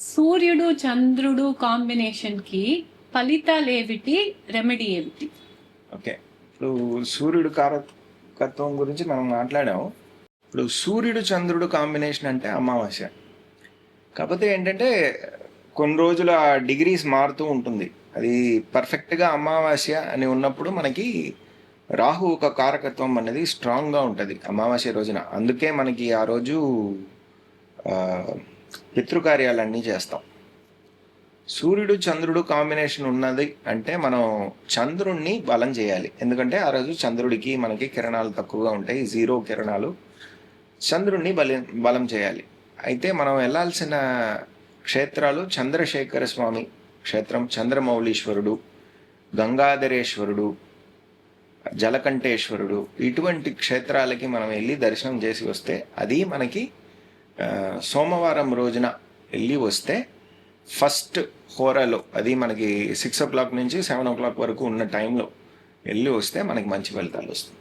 సూర్యుడు, చంద్రుడు కాంబినేషన్‌కి ఫలితాలేవిటి? రెమెడీ ఏమిటి? ఓకే. ఇప్పుడు సూర్యుడు కారకత్వం గురించి మనం మాట్లాడాము. ఇప్పుడు సూర్యుడు చంద్రుడు కాంబినేషన్ అంటే అమావాస్య. కాకపోతే ఏంటంటే కొన్ని రోజుల డిగ్రీస్ మారుతూ ఉంటుంది. అది పర్ఫెక్ట్గా అమావాస్య అని ఉన్నప్పుడు మనకి రాహు ఒక కారకత్వం అనేది స్ట్రాంగ్గా ఉంటుంది అమావాస్య రోజున. అందుకే మనకి ఆ రోజు పితృకార్యాలన్నీ చేస్తాం. సూర్యుడు చంద్రుడు కాంబినేషన్ ఉన్నది అంటే మనం చంద్రుణ్ణి బలం చేయాలి. ఎందుకంటే ఆ రోజు చంద్రుడికి మనకి కిరణాలు తక్కువగా ఉంటాయి, 0 కిరణాలు. చంద్రుణ్ణి బలం చేయాలి. అయితే మనం వెళ్ళాల్సిన క్షేత్రాలు చంద్రశేఖర స్వామి క్షేత్రం, చంద్రమౌళీశ్వరుడు, గంగాధరేశ్వరుడు, జలకంఠేశ్వరుడు, ఇటువంటి క్షేత్రాలకి మనం వెళ్ళి దర్శనం చేసి వస్తే అది మనకి సోమవారం రోజున వెళ్ళి వస్తే ఫస్ట్ హోరాలో, అది మనకి 6 o'clock నుంచి 7 o'clock వరకు ఉన్న టైంలో వెళ్ళి వస్తే మనకి మంచి ఫలితాలు వస్తుంది.